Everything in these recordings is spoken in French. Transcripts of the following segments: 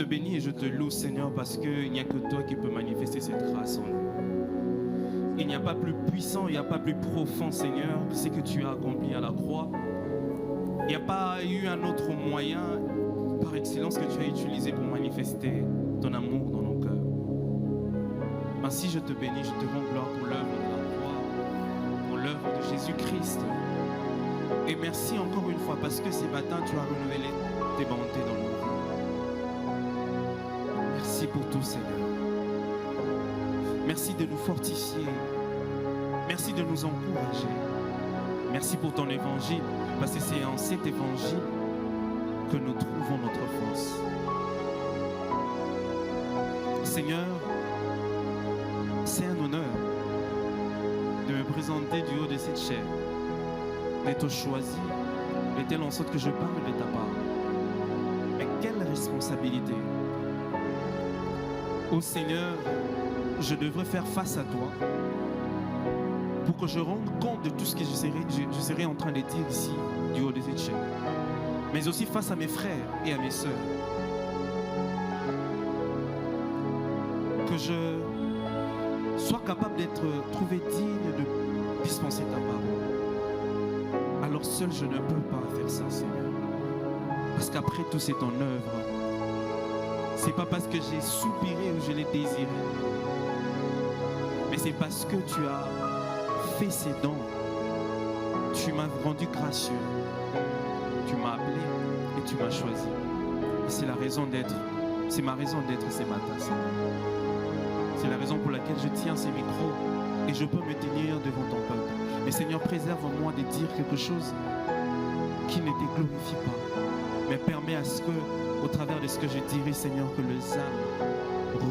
bénis et je te loue, Seigneur, parce qu'il n'y a que toi qui peux manifester cette grâce en nous. Il n'y a pas plus puissant, il n'y a pas plus profond, Seigneur, que ce que tu as accompli à la croix. Il n'y a pas eu un autre moyen par excellence que tu as utilisé pour manifester ton amour dans nos cœurs. Ainsi, je te bénis, je te rends gloire pour l'œuvre de la croix, pour l'œuvre de Jésus-Christ. Et merci encore une fois parce que ces matins, tu as renouvelé tes bontés dans nos vies. Merci pour tout, Seigneur. Merci de nous fortifier. Merci de nous encourager. Merci pour ton évangile, parce que c'est en cet évangile que nous trouvons notre force. Seigneur, c'est un honneur de me présenter du haut de cette chair, d'être choisi, de telle en sorte que je parle de ta part. Mais quelle responsabilité! Ô Seigneur, je devrais faire face à toi pour que je rende compte de tout ce que je serai en train de dire ici, du haut de cette chaîne. Mais aussi face à mes frères et à mes sœurs. Que je sois capable d'être trouvé digne de dispenser ta parole. Alors seul je ne peux pas faire ça, Seigneur. Parce qu'après tout c'est ton œuvre. C'est pas parce que j'ai soupiré ou je l'ai désiré. Mais c'est parce que tu as fait ces dons. Tu m'as rendu gracieux. Tu m'as appelé et tu m'as choisi. Et c'est la raison d'être. C'est ma raison d'être ces matins, Seigneur. C'est la raison pour laquelle je tiens ces micros et je peux me tenir devant ton peuple. Mais Seigneur, préserve-moi de dire quelque chose qui ne te glorifie pas. Mais permets à ce que, au travers de ce que je dirai, Seigneur, que les âmes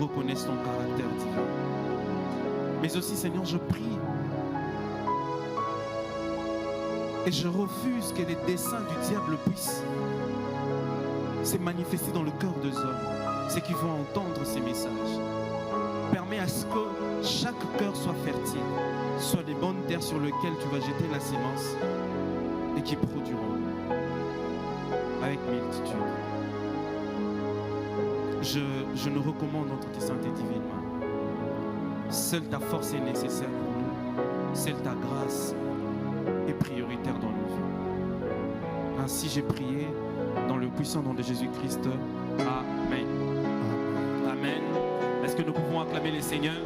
reconnaissent ton caractère divin. Mais aussi, Seigneur, je prie et je refuse que les desseins du diable puissent se manifester dans le cœur des hommes, ceux qui vont entendre ces messages. Permets à ce que chaque cœur soit fertile, soit des bonnes terres sur lesquelles tu vas jeter la sémence et qui produiront avec multitude. Je nous recommande entre tes saintes et divines mains. Seule ta force est nécessaire pour nous. Seule ta grâce est prioritaire dans nos vies. Ainsi j'ai prié dans le puissant nom de Jésus-Christ. Amen. Amen. Est-ce que nous pouvons acclamer les seigneurs?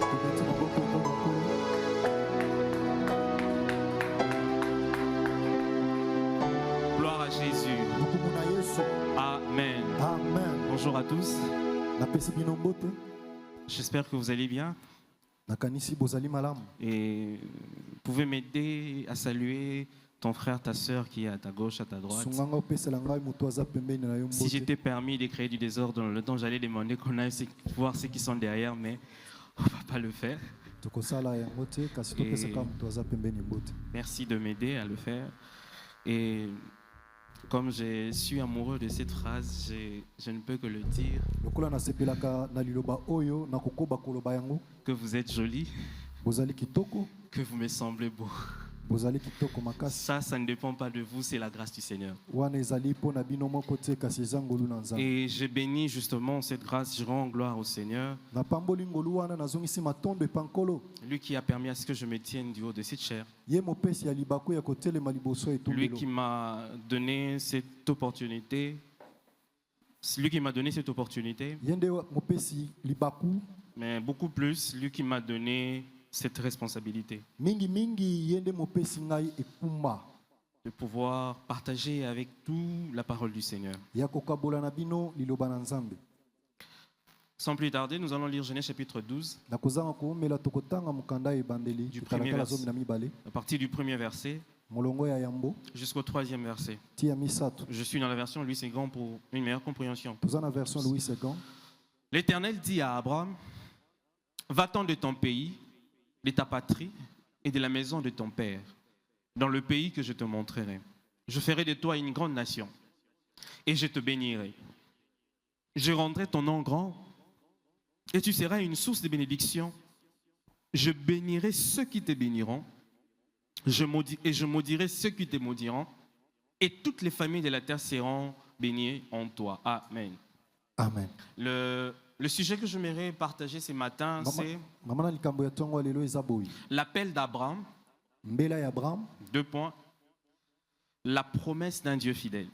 Gloire à Jésus. Amen. Amen. Bonjour à tous. J'espère que vous allez bien. Et vous pouvez m'aider à saluer ton frère, ta soeur qui est à ta gauche, à ta droite. Si j'étais permis de créer du désordre dans le temps, j'allais demander qu'on aille voir ceux qui sont derrière, mais on ne va pas le faire. Merci de m'aider à le faire. Et comme je suis amoureux de cette phrase, je ne peux que le dire. Que vous êtes joli, que vous me semblez beau. Ça ne dépend pas de vous, c'est la grâce du Seigneur. Et je bénis justement cette grâce, je rends gloire au Seigneur. Lui qui a permis à ce que je me tienne du haut de cette chair. Lui qui m'a donné cette opportunité. Mais beaucoup plus, lui qui m'a donné cette responsabilité de pouvoir partager avec tout la parole du Seigneur. Sans plus tarder, nous allons lire Genèse chapitre 12 du premier verset, à partir du premier verset jusqu'au troisième verset. Je suis dans la version Louis Ségan pour une meilleure compréhension. L'Éternel dit à Abraham: va-t'en de ton pays, de ta patrie et de la maison de ton père, dans le pays que je te montrerai. Je ferai de toi une grande nation et je te bénirai. Je rendrai ton nom grand et tu seras une source de bénédiction. Je bénirai ceux qui te béniront et je maudirai ceux qui te maudiront, et toutes les familles de la terre seront bénies en toi. Amen. Amen. Le sujet que j'aimerais partager ce matin, c'est l'appel d'Abraham. 2 points. La promesse d'un Dieu fidèle.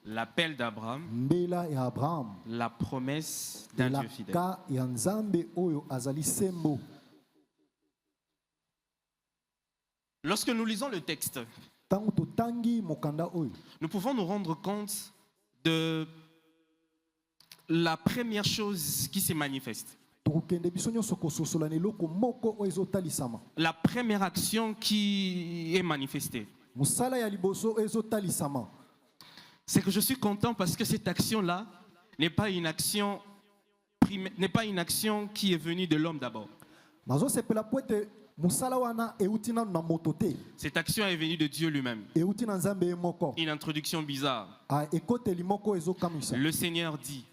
L'appel d'Abraham. La promesse d'un Dieu fidèle. Lorsque nous lisons le texte, nous pouvons nous rendre compte de la première chose qui se manifeste. La première action qui est manifestée. C'est que je suis content parce que cette action-là n'est pas une action qui est venue de l'homme d'abord. Cette action est venue de Dieu lui-même. Une introduction bizarre. Le Seigneur dit.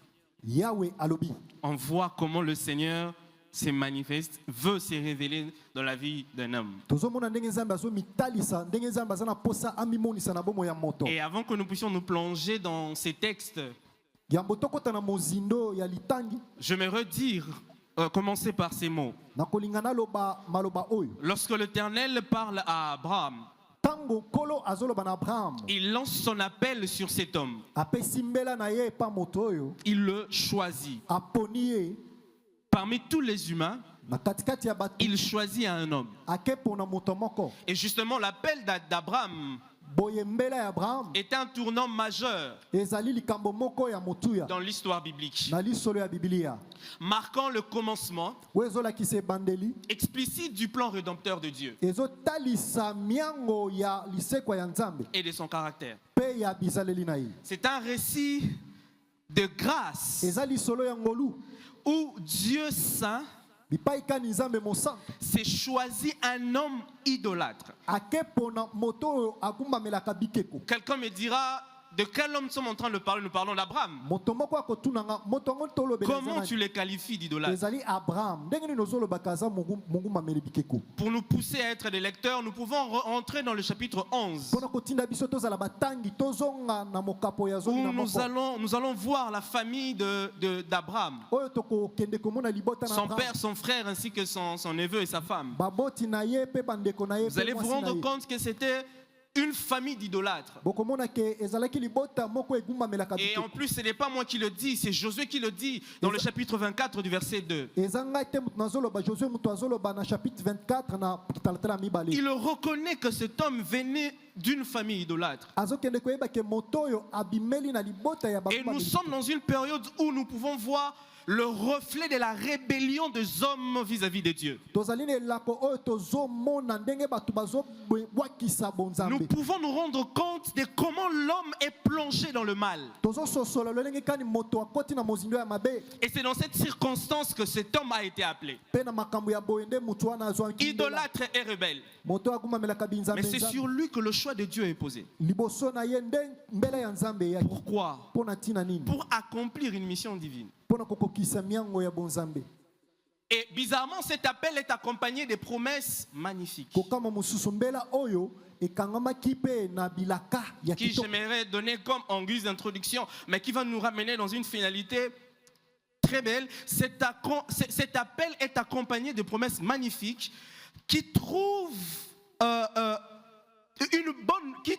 On voit comment le Seigneur se manifeste, veut se révéler dans la vie d'un homme. Et avant que nous puissions nous plonger dans ces textes, je me redire, commencer par ces mots. Lorsque l'Éternel parle à Abraham, il lance son appel sur cet homme. Il le choisit. Parmi tous les humains, il choisit un homme. Et justement, l'appel d'Abraham est un tournant majeur dans l'histoire biblique, marquant le commencement explicite du plan rédempteur de Dieu et de son caractère. C'est un récit de grâce où Dieu saint s'est choisi un homme idolâtre. Quelqu'un me dira, de quel homme sommes en train de parler? Nous parlons d'Abraham. Comment tu les qualifies d'idolâtres? Pour nous pousser à être des lecteurs, nous pouvons rentrer dans le chapitre 11. Où nous allons voir la famille d'Abraham. Son père, son frère, ainsi que son neveu et sa femme. Vous allez vous rendre compte que c'était une famille d'idolâtres. Et en plus, ce n'est pas moi qui le dis, c'est Josué qui le dit dans le chapitre 24 du verset 2. Il reconnaît que cet homme venait d'une famille idolâtre. Et nous sommes dans une période où nous pouvons voir le reflet de la rébellion des hommes vis-à-vis de Dieu. Nous pouvons nous rendre compte de comment l'homme est plongé dans le mal. Et c'est dans cette circonstance que cet homme a été appelé. Idolâtre et rebelle. Mais c'est sur lui que le choix de Dieu est posé. Pourquoi? Pour accomplir une mission divine. Et bizarrement, cet appel est accompagné des promesses magnifiques qui j'aimerais donner comme en guise d'introduction, mais qui va nous ramener dans une finalité très belle. Cet appel est accompagné de promesses magnifiques qui trouvent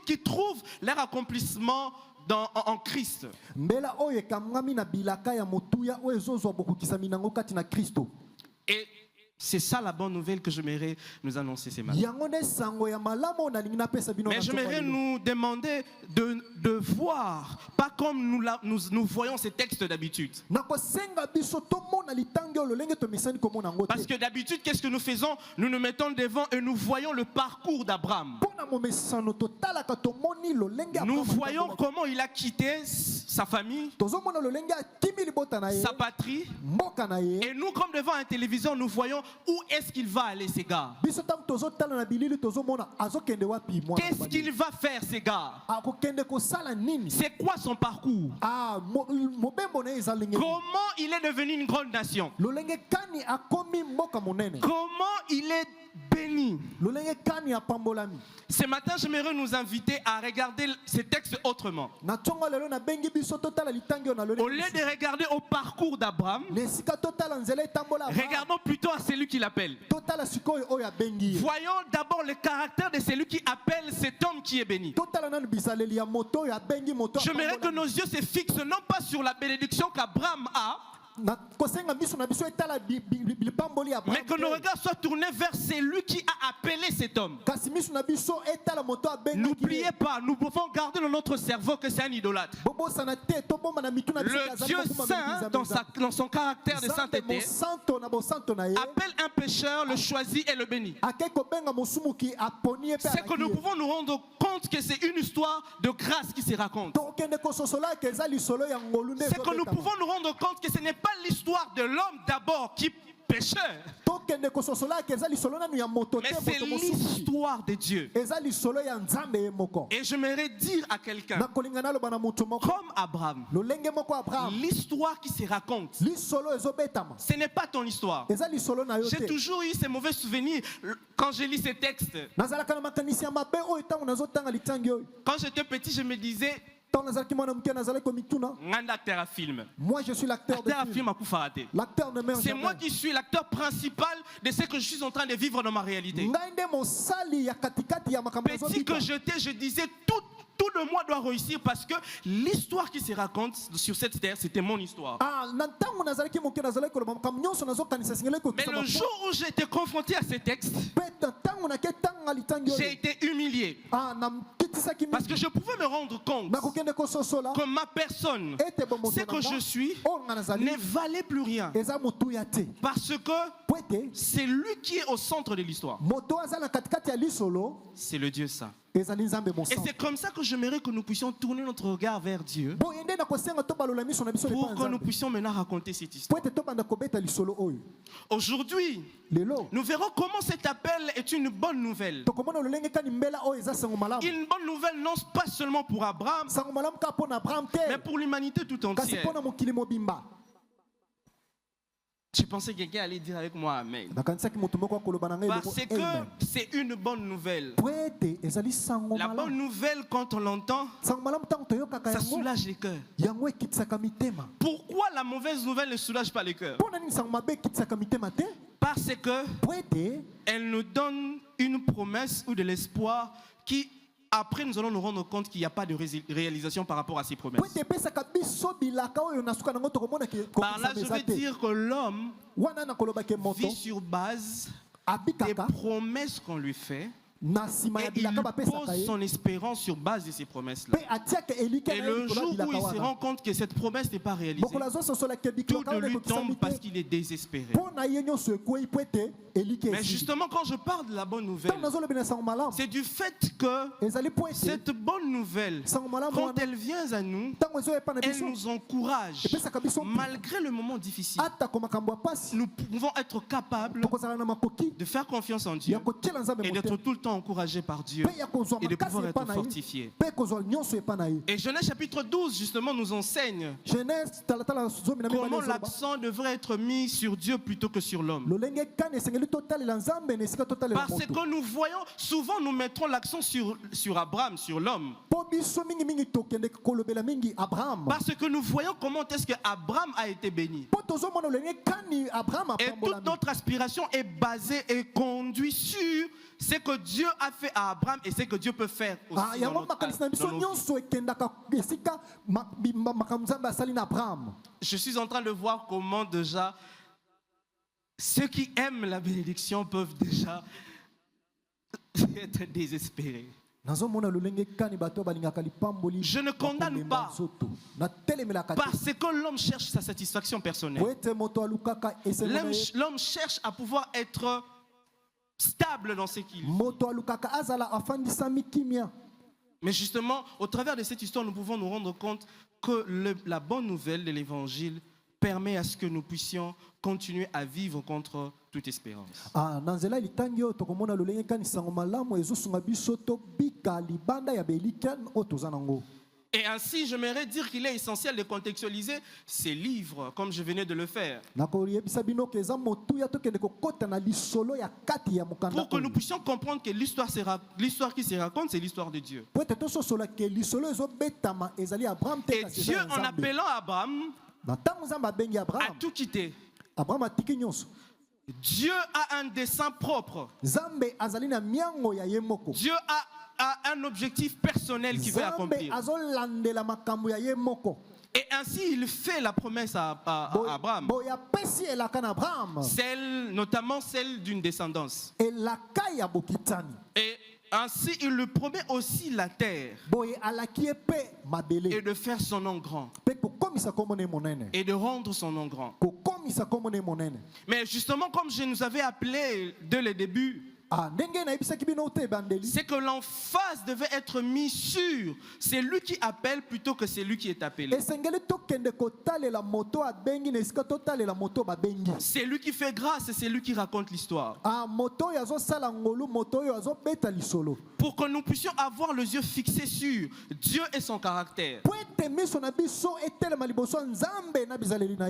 qui trouvent leur accomplissement en Christ. Et c'est ça la bonne nouvelle que j'aimerais nous annoncer ce matin. Mais j'aimerais nous demander de voir, pas comme nous voyons ces textes d'habitude. Parce que d'habitude, qu'est-ce que nous faisons? Nous nous mettons devant et nous voyons le parcours d'Abraham. Nous voyons comment il a quitté sa famille, sa patrie. Et nous, comme devant un téléviseur, nous voyons où est-ce qu'il va aller, ces gars. Qu'est-ce qu'il va faire, ces gars? C'est quoi son parcours? Comment il est devenu une grande nation? Comment il est béni. lolenge kani apambolami. Ce matin, j'aimerais nous inviter à regarder ces textes autrement. Na tongo lelo na bengi biso totala litangi na lolenge. Au lieu de regarder au parcours d'Abraham, Nesika totala nzela etambola. regardons plutôt à celui qui l'appelle. Totala sikoyo oya bengi. Voyons d'abord le caractère de celui qui appelle cet homme qui est béni. Totala nan bisaleli ya moto ya bengi moto. J'aimerais que nos yeux se fixent non pas sur la bénédiction qu'Abraham a, Na kosenga biso na biso etala bilipamboli ya. mais que nos regards soient tournés vers celui qui a appelé cet homme. Kasi miso na biso etala moto ya bengi. N'oubliez pas, nous pouvons garder dans notre cerveau que c'est un idolâtre. Bobo sana te to bomba na mitu na biso. Le Dieu saint, dans son caractère de sainteté, santo na bo santo na ye. appelle un pécheur, le choisit et le bénit. Akeko benga mosumu ki aponi epe. C'est que nous pouvons nous rendre compte que c'est une histoire de grâce qui se raconte. Tokende ko sosola ke za lisolo ya ngolu nde. C'est que nous pouvons nous rendre compte que ce n'est pas l'histoire de l'homme d'abord qui péchait, Tokende ko sosola ke za lisolo na ya moto te mais c'est moto mosumu. l'histoire de Dieu. Eza lisolo ya nzambe ye moko. Et j'aimerais dire à quelqu'un, Na kolingana lo bana mutu moko. comme Abraham, Lolenge moko Abraham. l'histoire qui se raconte, Lisolo ezobetama. ce n'est pas ton histoire. Eza lisolo na yo J'ai te. toujours eu ces mauvais souvenirs quand je lis ces textes. Nazalaka na makanisi ya mabe oyo tango nazotanga litangi oyo. Quand j'étais petit, je me disais, Tango nazalaki mwana muke nazalaki komituna. nganda acteur à film. Moi je suis l'acteur de Acteur à film. film à Koufarate. L'acteur ne meurt C'est jamais. moi qui suis l'acteur principal de ce que je suis en train de vivre dans ma réalité. Ngai nde mosali ya katikati ya makambo Petit ezobika. que j'étais, je disais tout de moi doit réussir parce que l'histoire qui se raconte sur cette terre, c'était mon histoire. Ah, na ntango nazalaki moke nazalaki koloba makambo nyonso nazokanisa singeli Mais kokisa le jour où j'ai été confronté à ces textes, peta ntango nake tanga litangi j'ai oyo. été humilié. Ah, namkitisaki Parce que je pouvais me rendre compte nakokende kososola que ma personne, ete bomoto ce que je suis, oyo nga nazali ne valait plus rien. eza motuya te Parce que po ete c'est lui qui est au centre de l'histoire. moto aza na katikati ya lisolo C'est le Dieu saint. ezali nzambe Et mosantu. c'est comme ça que j'aimerais que nous puissions tourner notre regard vers Dieu boye nde na kosenga tobalola miso na biso pour lepa que nous nzambe puissions maintenant raconter cette po histoire. ete tobanda kobeta lisolo oyo Aujourd'hui, lelo nous verrons comment cet appel est une bonne nouvelle. tokomona lolenge kani mbela oyo eza sango malamu. Une bonne nouvelle non pas seulement pour Abraham, Sango malamu ka mpo na Abraham mais te pour l'humanité tout kasi entière. mpo na mokili mobimba. Je pensais que quelqu'un allait dire avec moi Amen. nakanisaki moto moko akoloba na ngai Parce eloko, que amen. c'est une bonne nouvelle. Po ete ezali sango La bonne malamu. nouvelle, quand on l'entend, Sango malamu ntango toyokaka ça yango soulage les cœurs. yango ekitisaka mitema. Pourquoi la mauvaise nouvelle ne soulage pas les cœurs? Mpo na nini sango mabe ekitisaka mitema te? Parce que Po ete elle nous donne une promesse ou de l'espoir qui, après, nous allons nous rendre compte qu'il n'y a pas de réalisation par rapport à ces promesses. po ete epesaka biso bilaka oyo na suka nango tokomona ke Par là, kokisama je eza veux te. dire que l'homme Wana nakoloba ke moto vit sur base des abikaka promesses qu'on lui fait na nsima et ya il bilaka bapesaka pose ye son espérance sur base de ces promesses-là. mpe atiaka elike Et na ye le likolo ya jour où bilaka il se wana. rend compte que cette promesse n'est pas réalisée, mokolo azososolaka tout bikloka de wana lui ekokisami tombe parce te qu'il est désespéré. mpo na ye nyonso ekwei po ete elike Mais esili. justement, quand je parle de la bonne nouvelle, ntango nazolobela sango malamu c'est du fait que ezali po ete cette bonne nouvelle, sango malamu quand wana elle vient à nous, ntango ezoyepa na elle biso nous encourage. epesaka biso Malgré le moment difficile, atako makambo ya pasi nous pouvons être capables tokozala na makoki de faire confiance en ya Dieu kotiela nzambe et d'être motema tout le temps encouragés par Dieu mpe ya kozwa et de makasi pouvoir epa être na ye fortifiés. mpe kozwa nyonso epa na ye. Et Genèse chapitre 12, justement, nous enseigne Genèse talatala zomi na mibale comment ezoloba. l'accent devrait être mis sur Dieu plutôt que sur l'homme. lolenge kani esengeli totalela nzambe na esika totalela Parce moto que nous voyons, souvent nous mettrons l'accent sur Abraham, sur l'homme. mpo biso mingimingi tokende kolobela mingi abraham Parce que nous voyons comment est-ce que Abraham a été béni. mpo tozomona lolenge kani abraham Et toute apambolami notre aspiration est basée et conduite sur ce que Dieu a fait à Abraham et ce que Dieu peut faire aussi dans yango notre- makanisi na biso dans nos vies. nyonso ekendaka esika makambo nzambe asali na abraham. Je suis en train de voir comment déjà ceux qui aiment la bénédiction peuvent déjà être désespérés. nazomona lolenge kani bato oyo balingaka lipamboli Je ne condamne bakomema pas. nzoto natelemelaka te Parce que l'homme cherche sa satisfaction personnelle. po ete moto alukaka esengo na ye L'homme cherche à pouvoir être stable dans ce qu'il fait. moto alukaka azala afandisami kimia. Mais justement, au travers de cette histoire, nous pouvons nous rendre compte que la bonne nouvelle de l'évangile permet à ce que nous puissions continuer à vivre contre toute espérance. na nzela litangi oyo tokomona lolenge kani sango malamu ezosunga biso tobika libanda ya belika oyo toza nango. Et ainsi, j'aimerais dire qu'il est essentiel de contextualiser ces livres, comme je venais de le faire, Pour pour que nous puissions comprendre que l'histoire qui se raconte, c'est l'histoire de Dieu. Et Dieu, en appelant Abraham, a tout quitté. Dieu a un dessein propre. Dieu a un objectif personnel qu'il veut accomplir. Et ainsi, il fait la promesse à Abraham, notamment celle d'une descendance. Et ainsi, il lui promet aussi la terre et de faire son nom grand et de rendre son nom grand. Mais justement, comme je nous avais appelé dès le début, c'est que l'emphase devait être mise sur c'est lui qui appelle plutôt que c'est lui qui est appelé. C'est lui qui fait grâce et c'est lui qui raconte l'histoire. Pour que nous puissions avoir les yeux fixés sur Dieu et son caractère.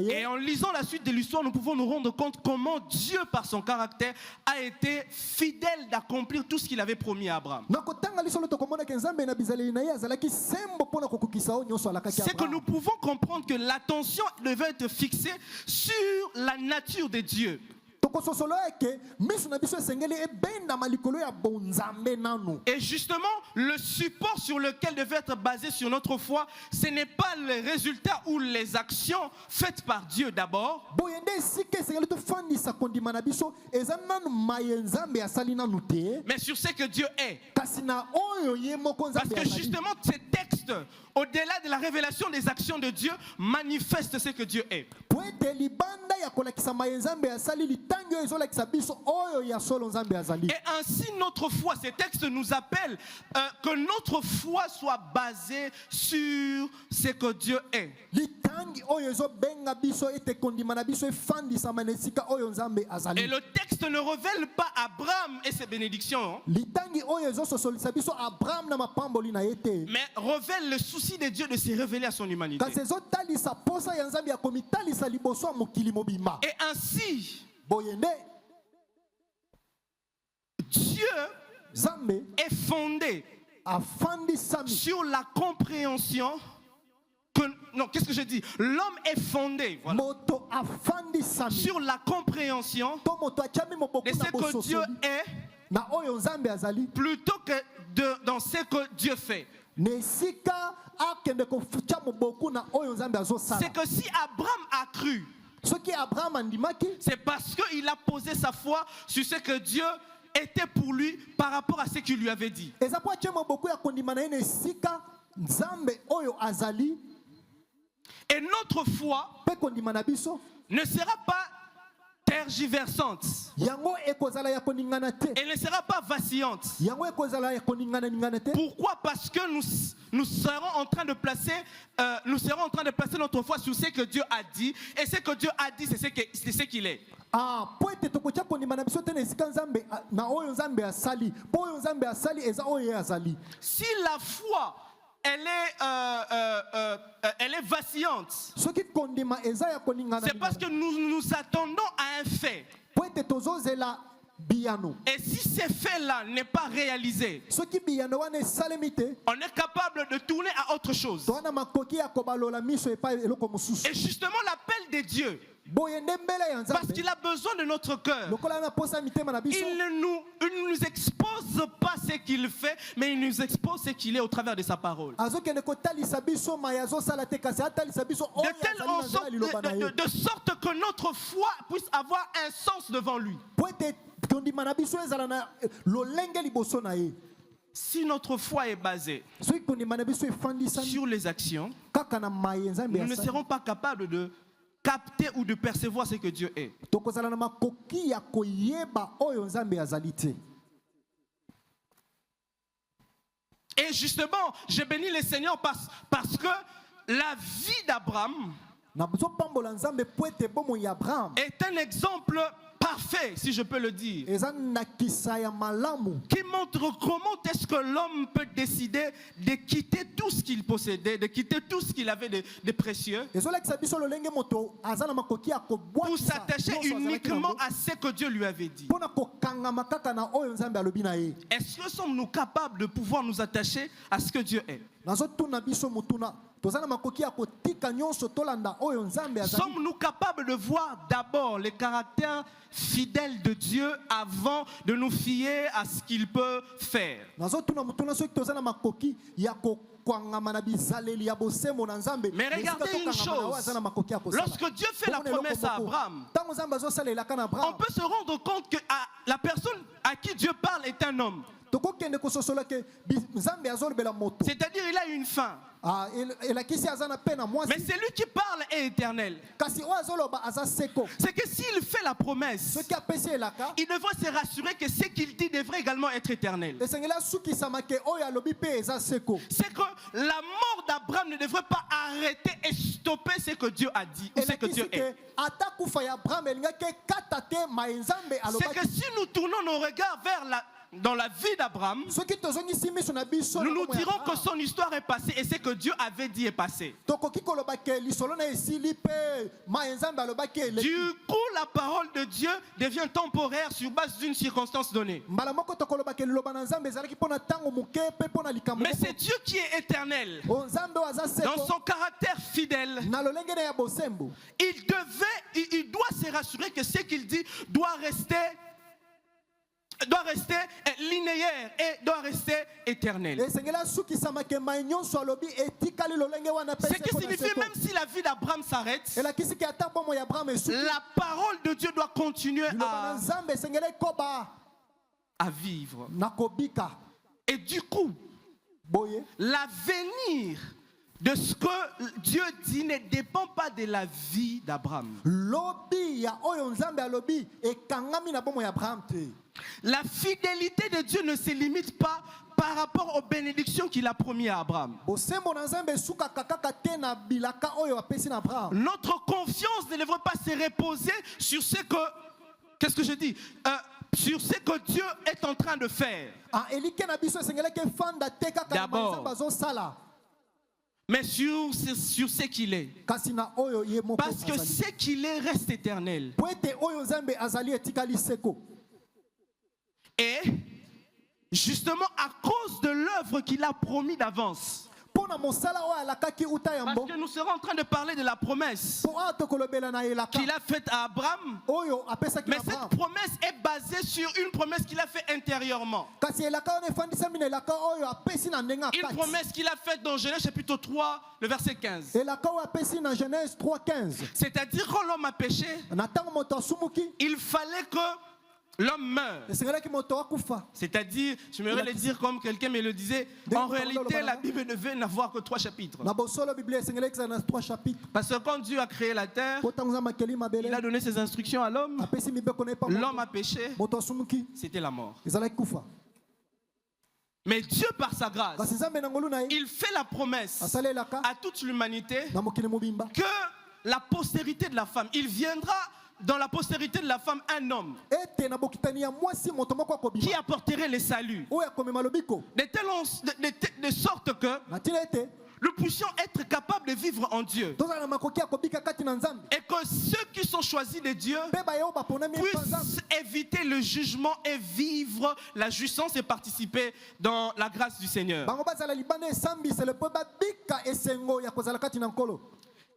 Et en lisant la suite de l'histoire, nous pouvons nous rendre compte comment Dieu, par son caractère, a été fidèle d'accomplir tout ce qu'il avait promis à Abraham. C'est que nous pouvons comprendre que l'attention devait être fixée sur la nature de Dieu. Et justement, le support sur lequel devait être basé sur notre foi, ce n'est pas les résultats ou les actions faites par Dieu d'abord, mais sur ce que Dieu est. Parce que justement, ces textes, au-delà de la révélation des actions de Dieu, manifestent ce que Dieu est. Et ainsi notre foi, ces textes nous appellent que notre foi soit basée sur ce que Dieu est. Et le texte ne révèle pas Abraham et ses bénédictions, mais révèle le souci de Dieu de se révéler à son humanité. Et ainsi, Dieu est fondé sur la compréhension que, non, qu'est-ce que je dis? L'homme est fondé, voilà, sur la compréhension de ce que Dieu est plutôt que dans ce que Dieu fait. C'est que si Abraham a cru, c'est parce qu'il a posé sa foi sur ce que Dieu était pour lui par rapport à ce qu'il lui avait dit. Et notre foi ne sera pas tergiversante. Elle ne sera pas vacillante. Pourquoi? Parce que nous serons en train de placer notre foi sur ce que Dieu a dit. Et ce que Dieu a dit, c'est ce qu'il est. Si la foi elle est vacillante, c'est parce que nous nous attendons à un fait. Et si ce fait-là n'est pas réalisé, on est capable de tourner à autre chose. Et justement, l'appel de Dieu, parce qu'il a besoin de notre cœur, il ne nous expose pas ce qu'il fait, mais il nous expose ce qu'il est au travers de sa parole. De sorte que notre foi puisse avoir un sens devant lui. Si notre foi est basée sur les actions, nous ne serons pas capables de capter ou de percevoir ce que Dieu est. Et justement, je bénis le Seigneur parce que la vie d'Abraham est un exemple parfait, si je peux le dire, qui montre comment est-ce que l'homme peut décider de quitter tout ce qu'il possédait, de quitter tout ce qu'il avait de précieux, pour s'attacher uniquement à ce que Dieu lui avait dit. Est-ce que sommes-nous capables de pouvoir nous attacher à ce que Dieu est? Sommes-nous capables de voir d'abord le caractère fidèle de Dieu avant de nous fier à ce qu'il peut faire? Mais regardez une chose, lorsque Dieu fait la promesse à Abraham, on peut se rendre compte que la personne à qui Dieu parle est un homme. C'est-à-dire il a une fin. Mais celui qui parle est éternel. C'est que s'il fait la promesse, il devrait se rassurer que ce qu'il dit devrait également être éternel. C'est que la mort d'Abraham ne devrait pas arrêter et stopper ce que Dieu a dit ou ce que Dieu est. C'est que si nous tournons nos regards vers dans la vie d'Abraham, nous nous dirons que son histoire est passée et ce que Dieu avait dit est passé. Du coup, la parole de Dieu devient temporaire sur base d'une circonstance donnée. Mais c'est Dieu qui est éternel. Dans son caractère fidèle, il doit se rassurer que ce qu'il dit doit rester linéaire et doit rester éternel. Ce qui signifie même si la vie d'Abraham s'arrête, la parole de Dieu doit continuer à vivre. Et du coup, l'avenir de ce que Dieu dit ne dépend pas de la vie d'Abraham. La fidélité de Dieu ne se limite pas par rapport aux bénédictions qu'il a promis à Abraham. Notre confiance ne devrait pas se reposer sur ce que, qu'est-ce que je dis, sur ce que Dieu est en train de faire. D'abord, mais sur ce qu'il est. Parce que ce qu'il est reste éternel. Et justement à cause de l'œuvre qu'il a promis d'avance. Parce que nous serons en train de parler de la promesse qu'il a faite à Abraham. Mais cette promesse est basée sur une promesse qu'il a faite intérieurement. Une promesse qu'il a faite dans Genèse chapitre 3, le verset 15. C'est-à-dire quand l'homme a péché, il fallait que l'homme meurt. C'est-à-dire, je m'aimerais le dire comme quelqu'un me le disait, en réalité la Bible ne veut n'avoir que 3 chapitres. Parce que quand Dieu a créé la terre, il a donné ses instructions à l'homme. L'homme a péché, c'était la mort. Mais Dieu par sa grâce, il fait la promesse à toute l'humanité que la postérité de la femme, il viendra dans la postérité de la femme un homme qui apporterait le salut, de sorte que nous puissions être capables de vivre en Dieu, et que ceux qui sont choisis de Dieu puissent éviter le jugement et vivre la jouissance et participer dans la grâce du Seigneur.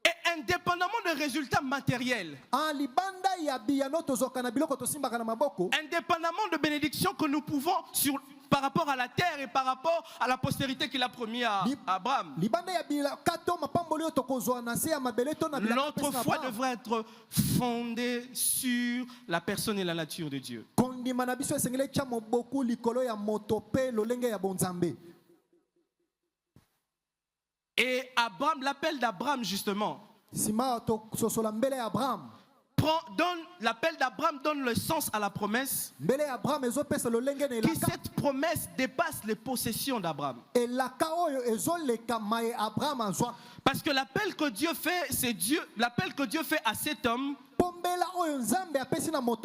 Et indépendamment des résultats matériels, indépendamment de bénédictions que nous pouvons par rapport à la terre et par rapport à la postérité qu'il a promis à Abraham, notre foi devrait être fondée sur la personne et la nature de Dieu. Et Abraham, l'appel d'Abraham justement, l'appel d'Abraham donne le sens à la promesse, que cette promesse dépasse les possessions d'Abraham. Parce que l'appel que Dieu fait, c'est l'appel que Dieu fait à cet homme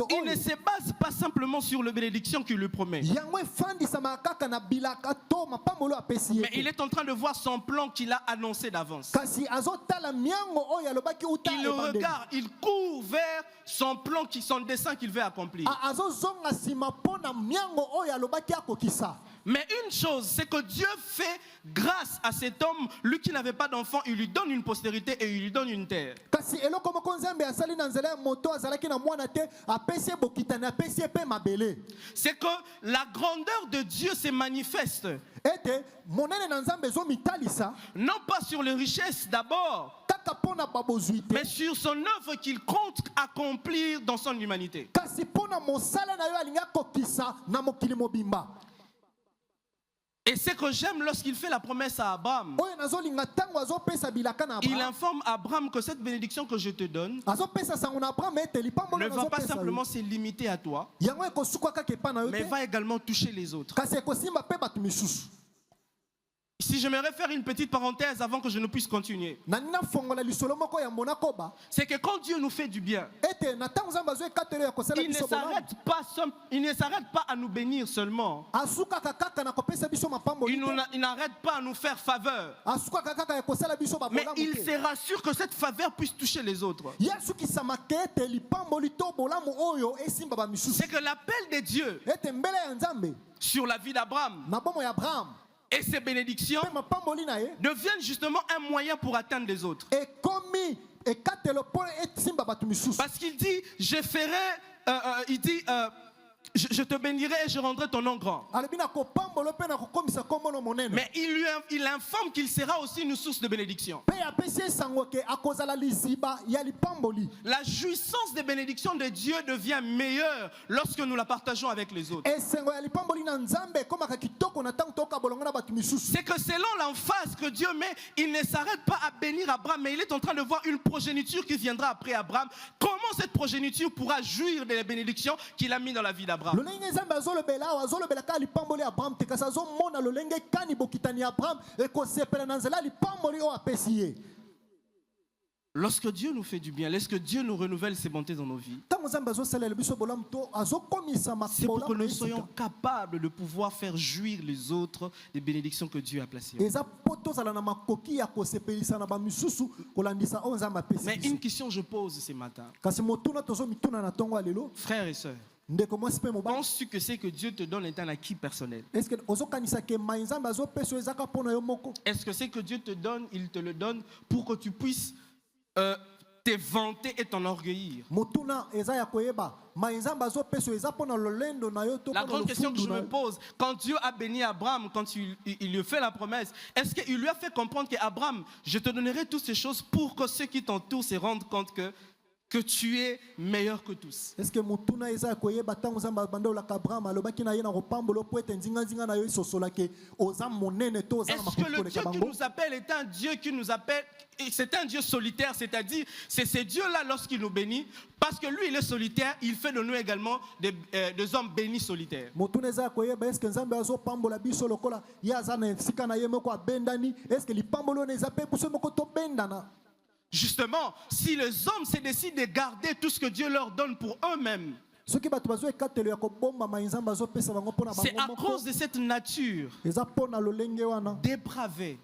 Il ne se base pas simplement sur la bénédiction qu'il lui promet. Mais il est en train de voir son plan qu'il a annoncé d'avance. Il le regarde, il court vers son plan, son dessein qu'il veut accomplir. Mais une chose, c'est que Dieu fait grâce à cet homme, lui qui n'avait pas d'enfant, il lui donne une postérité et il lui donne une terre. C'est que la grandeur de Dieu se manifeste. Non pas sur les richesses d'abord, mais sur son œuvre qu'il compte accomplir dans son humanité. Et c'est que j'aime lorsqu'il fait la promesse à Abraham. Il informe Abraham que cette bénédiction que je te donne ne va pas simplement se limiter à toi, mais va également toucher les autres. Si je me faire une petite parenthèse avant que je ne puisse continuer, c'est que quand Dieu nous fait du bien, il ne s'arrête pas à nous bénir seulement. Il n'arrête pas à nous faire faveur. Mais il se rassure que cette faveur puisse toucher les autres. C'est que l'appel de Dieu sur la vie d'Abraham et ces bénédictions deviennent justement un moyen pour atteindre les autres. Parce qu'il dit, je te bénirai et je rendrai ton nom grand. Mais il informe qu'il sera aussi une source de bénédiction. La jouissance des bénédictions de Dieu devient meilleure lorsque nous la partageons avec les autres. C'est que selon l'emphase que Dieu met, il ne s'arrête pas à bénir Abraham, mais il est en train de voir une progéniture qui viendra après Abraham. Comment cette progéniture pourra jouir des bénédictions qu'il a mis dans la vie d'Abraham? Lorsque Dieu nous fait du bien, lorsque Dieu nous renouvelle ses bontés dans nos vies, c'est pour que nous soyons capables de pouvoir faire jouir les autres des bénédictions que Dieu a placées. Mais une question je pose ce matin, frères et sœurs, penses-tu que ce que Dieu te donne est un acquis personnel? Est-ce que ce que Dieu te donne, il te le donne pour que tu puisses te vanter et t'enorgueillir? La grande question que je me pose, quand Dieu a béni Abraham, quand il lui fait la promesse, est-ce qu'il lui a fait comprendre qu'Abraham, je te donnerai toutes ces choses pour que ceux qui t'entourent se rendent compte que tu es meilleur que tous? Est-ce que le Dieu qui nous appelle est un Dieu qui nous appelle, c'est un Dieu solitaire, c'est-à-dire c'est ce Dieu-là lorsqu'il nous bénit, parce que lui il est solitaire, il fait de nous également des hommes bénis solitaires. Justement, si les hommes se décident de garder tout ce que Dieu leur donne pour eux-mêmes, c'est à cause de cette nature dépravée.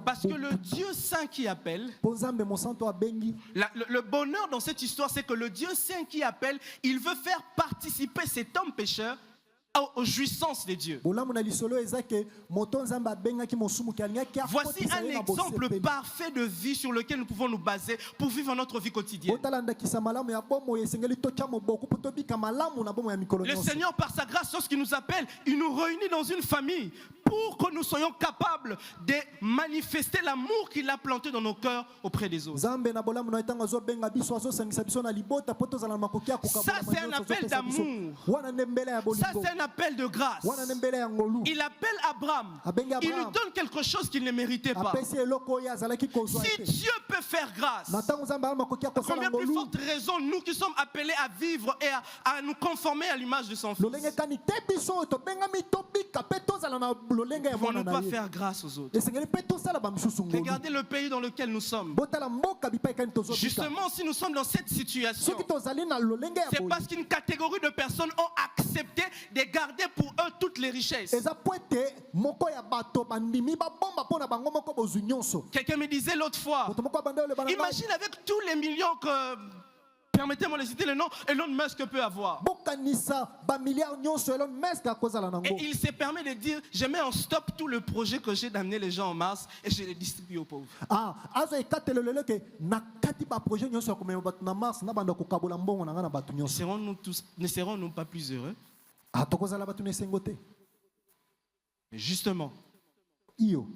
Parce que le Dieu saint qui appelle, le bonheur dans cette histoire, c'est que le Dieu saint qui appelle, il veut faire participer cet homme pécheur aux jouissances de Dieu. Voici un exemple parfait de vie sur lequel nous pouvons nous baser pour vivre notre vie quotidienne. Le Seigneur, par sa grâce, lorsqu'il nous appelle, il nous réunit dans une famille pour que nous soyons capables de manifester l'amour qu'il a planté dans nos cœurs auprès des autres. Ça, c'est un appel d'amour. Ça, c'est un appel de grâce. Il appelle Abraham. Il lui donne quelque chose qu'il ne méritait pas. Si Dieu peut faire grâce, combien plus forte raison nous qui sommes appelés à vivre et à nous conformer à l'image de son Fils. lolenge ya mwana Pouvons-nous na pas ye. faire grâce aux autres? Esengeli mpe tosala bamisusu ngolu. Regardez le pays dans lequel nous sommes. Botala mboka bipai kani tozobika. Justement, si nous sommes dans cette situation, Soki tozali na lolenge ya c'est boye. parce qu'une catégorie de personnes ont accepté de garder pour eux toutes les richesses. Eza po ete moko ya bato bandimi babomba mpona bango moko bozwi nyonso. Quelqu'un me disait l'autre fois, Moto moko abanda oleba na ngai. imagine avec tous les millions que, permettez-moi de citer le nom, Elon Musk peut avoir. Bokanisa ba milliards nyonso Elon Musk akozala nango. Et il se permet de dire, je mets en stop tout le projet que j'ai d'amener les gens en Mars et je les distribue aux pauvres. Ah, azo ekatele lelo ke nakati ba projet nyonso ya komema bato na Mars na banda kokabola mbongo na nga na bato nyonso. Ne serons-nous pas plus heureux? Ah, tokozala bato na esengo te. Mais justement, Iyo.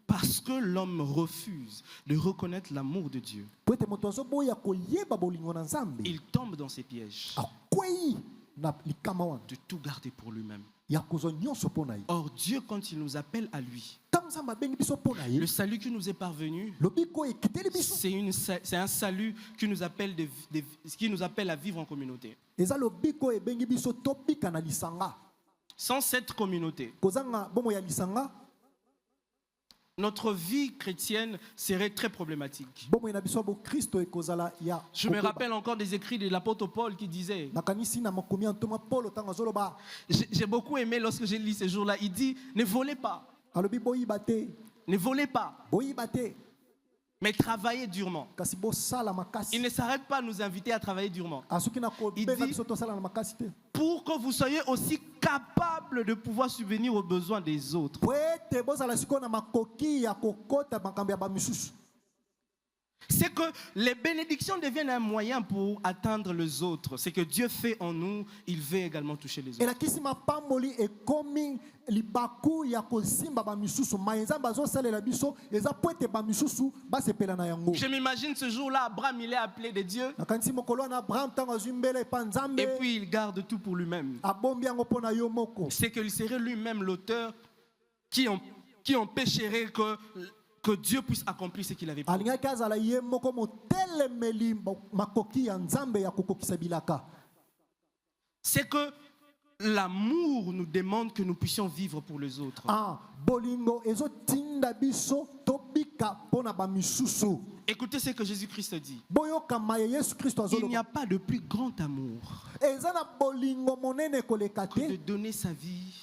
parce que l'homme refuse de reconnaître l'amour de Dieu, Po ete moto azoboya koyeba bolingo na Nzambe. il tombe dans ces pièges Akwei na likama wana. de tout garder pour lui-même. Ya kozwa nyonso pona ye. Or, Dieu, quand il nous appelle à lui, Tango Nzambe abengi biso pona ye. le salut qui nous est parvenu, Lobiko ekiteli biso. c'est un salut qui nous appelle à vivre en communauté. Eza lobiko ebengi biso tobika na lisanga. Sans cette communauté, Kozanga bomo ya lisanga. notre vie chrétienne serait très problématique. Bomo na biso bo Kristo ekozala ya. Je me rappelle encore des écrits de l'apôtre Paul qui disait, Nakanisi na makomi antoma Paul tango zoloba. j'ai beaucoup aimé lorsque j'ai lu ces jours-là, il dit, ne volez pas, Alobi boyi bate. ne volez pas, Boyi bate. mais travaillez durement. Kasi bo sala makasi. Il ne s'arrête pas à nous inviter à travailler durement. Asuki na ko Il benga dit- biso to sala na makasi te. Pour que vous soyez aussi capables de pouvoir subvenir aux besoins des autres. Po ete bozala siko na makoki ya kokota makambo ya bamisusu. C'est que les bénédictions deviennent un moyen pour atteindre les autres. C'est que Dieu fait en nous, il veut également toucher les autres. Elakisi mapamboli ekomi libaku ya kosimba bamisusu. Maenzamba azosalela biso eza po ete bamisusu basepela na yango. Je m'imagine ce jour-là, Abraham, il est appelé de Dieu. Nakanisi mokolo na Abraham tango azwi mbele epa Nzambe. Et puis il garde tout pour lui-même. Abombi yango mpo na yo moko. C'est qu'il serait lui-même l'auteur qui empêcherait que Dieu puisse accomplir ce qu'il avait promis. Alingaki azala ye moko motelemeli makoki ya Nzambe ya kokokisa bilaka. C'est que l'amour nous demande que nous puissions vivre pour les autres. Ah, bolingo ezotinda biso tobika pona bamisusu. Écoutez ce que Jésus-Christ dit. Boyoka maye Yesu Kristo Il n'y azoloba. a pas de plus grand amour Eza na bolingo monene koleka que de te. donner sa vie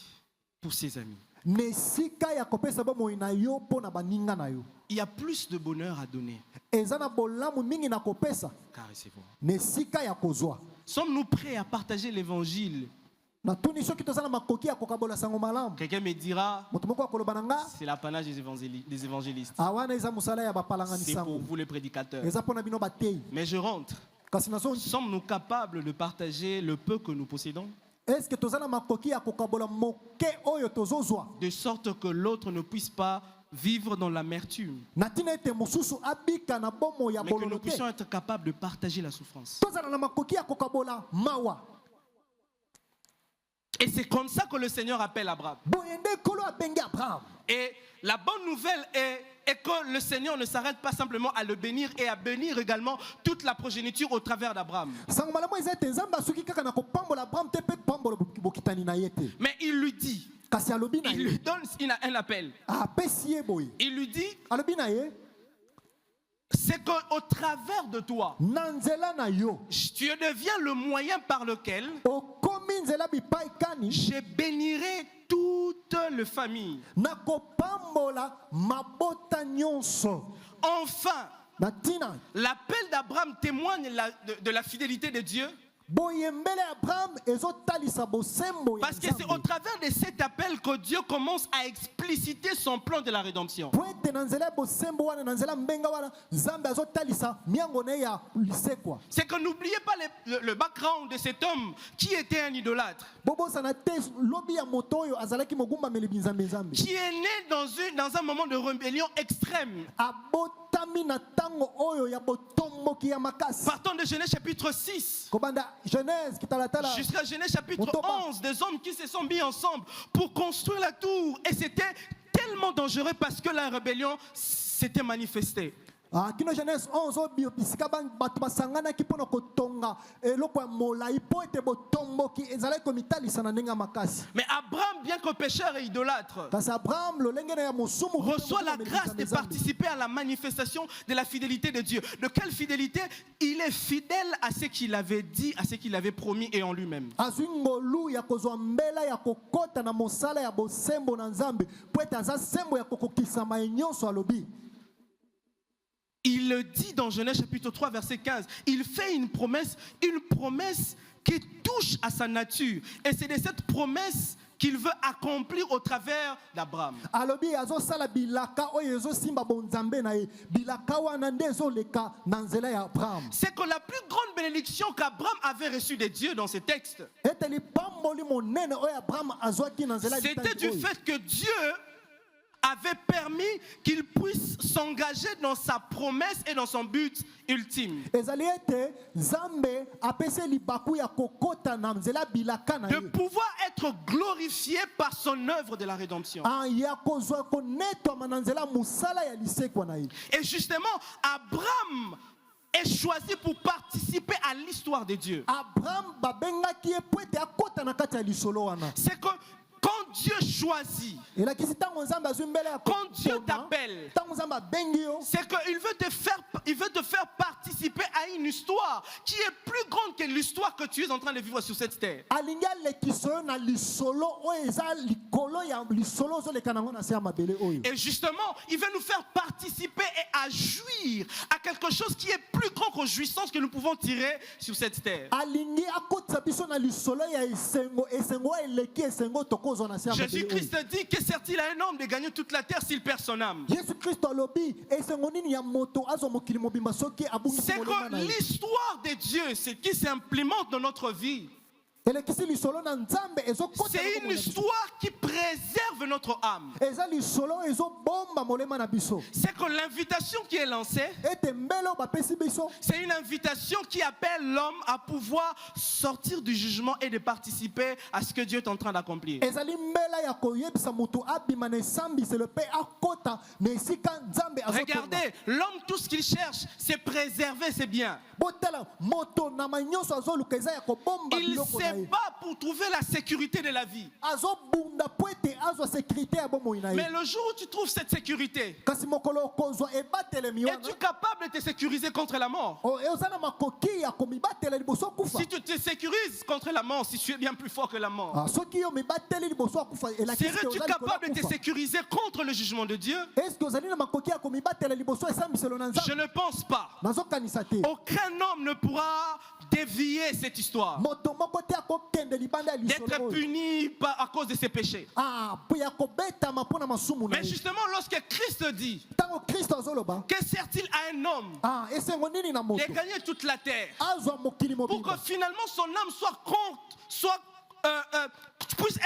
pour ses amis. Nesika ya kopesa bomoi na yo pona baninga na yo. Il y a plus de bonheur à donner. Eza na bolamu mingi na kopesa. Caressez-vous. Nesika ya kozwa. Sommes-nous prêts à partager l'évangile? Na tuni soki tozala makoki ya kokabola sango malamu. Quelqu'un me dira, Moto moko akoloba na nga. c'est l'apanage des évangélistes. Awana eza musala ya bapalangani C'est pour sango. vous les prédicateurs. Eza pona bino batei. Mais je rentre. Kasi nazo Sommes-nous capables de partager le peu que nous possédons? est-ce que tozala makoki ya kokabola moke oyo tozozwa? De sorte que l'autre ne puisse pas vivre dans l'amertume. Na tina ete mosusu abika na bomo ya Mais que nous bololo te. puissions être capables de partager la souffrance. Tozala na makoki ya kokabola mawa. Et c'est comme ça que le Seigneur appelle Abraham. Boyende kolo abengi Abraham. Et la bonne nouvelle est que le Seigneur ne s'arrête pas simplement à le bénir et à bénir également toute la progéniture au travers d'Abraham. Sango malamu eza ete Nzambe asuki kaka na kopambola Abraham te pe pambola bokitani na ye te. Mais il lui dit, Kasi alobi na il ye. lui donne un appel. Apesi ye boye. Il lui dit, Alobi na ye. c'est qu'au travers de toi, Na nzela na yo. tu deviens le moyen par lequel Okomi nzela bipai kani. je bénirai toute les familles. Na kopambola mabota nyonso. Enfin, Na tina. l'appel d'Abraham témoigne de la fidélité de Dieu. Boyembele Abraham ezotalisa bosembo ya Parce que c'est au Nzambe. travers de cet appel que Dieu commence à expliciter son plan de la rédemption. Po ete na nzela ya bosembo wana na nzela mbenga wana Nzambe azotalisa miango ne ya lisekwa. C'est que n'oubliez pas le background de cet homme qui était un idolâtre, Bobosana te lobi ya moto oyo azalaki mogumbameli binzambe Nzambe. qui est né dans un moment de rébellion extrême. Abotami na tango oyo ya botomboki ya makasi. Partons de Genèse chapitre 6 Kobanda Genèse kitalatala. jusqu'à Genèse chapitre Motoba. 11, des hommes qui se sont mis ensemble pour construire la tour. Et c'était tellement dangereux parce que la rébellion s'était manifestée. kino Genèse 11 bisika bato basangana ki pona kotonga eloko ya molai po ete botomboki ezalaki komitalisa na ndenge ya makasi. Mais Abraham, bien que pécheur et idolâtre, kasi Abraham lolenge na ya mosumu reçoit la grâce de participer à la manifestation de la fidélité de Dieu. De quelle fidélité? Il est fidèle à ce qu'il avait dit, à ce qu'il avait promis et en lui-même. azwi ngolu ya kozwa mbela ya kokota na mosala ya bosembo na Nzambe po ete aza sembo ya kokokisama ye nyonso alobi. Il le dit dans Genèse chapitre 3 verset 15. Il fait une promesse qui touche à sa nature. Et c'est de cette promesse qu'il veut accomplir au travers d'Abraham. Alobi azo sala bilaka oyo ezo simba bonzambe na ye bilaka wana nde ezoleka na nzela ya Abraham. C'est que la plus grande bénédiction qu'Abraham avait reçue de Dieu dans ces textes, ete lipamboli monene oyo Abraham azwaki na nzela c'était du fait que Dieu avait permis qu'il puisse s'engager dans sa promesse et dans son but ultime. De pouvoir être glorifié par son œuvre de la rédemption. Et justement, Abraham est choisi pour participer à l'histoire de Dieu. C'est que quand Dieu choisit, quand Dieu t'appelle, c'est qu'il veut te faire participer à une histoire qui est plus grande que l'histoire que tu es en train de vivre sur cette terre. Et justement, il veut nous faire participer et à jouir à quelque chose qui est plus grand qu'aux jouissances que nous pouvons tirer sur cette terre. Jésus-Christ dit que sert-il à un homme de gagner toute la terre s'il perd son âme? C'est que l'histoire de Dieu, ce qui s'implémente dans notre vie, c'est une histoire qui préserve notre âme. C'est que l'invitation qui est lancée, c'est une invitation qui appelle l'homme à pouvoir sortir du jugement et de participer à ce que Dieu est en train d'accomplir. Regardez, l'homme, tout ce qu'il cherche, c'est préserver ses biens. Il se bat pour trouver la sécurité de la vie. Mais le jour où tu trouves cette sécurité, es-tu capable de te sécuriser contre la mort? Si tu te sécurises contre la mort, si tu es bien plus fort que la mort, serais-tu capable de te sécuriser contre le jugement de Dieu? Je ne pense pas. Aucun homme ne pourra dévier cette histoire, d'être puni à cause de ses péchés. Mais justement, lorsque Christ dit, que sert-il à un homme de gagner toute la terre pour que finalement son âme puisse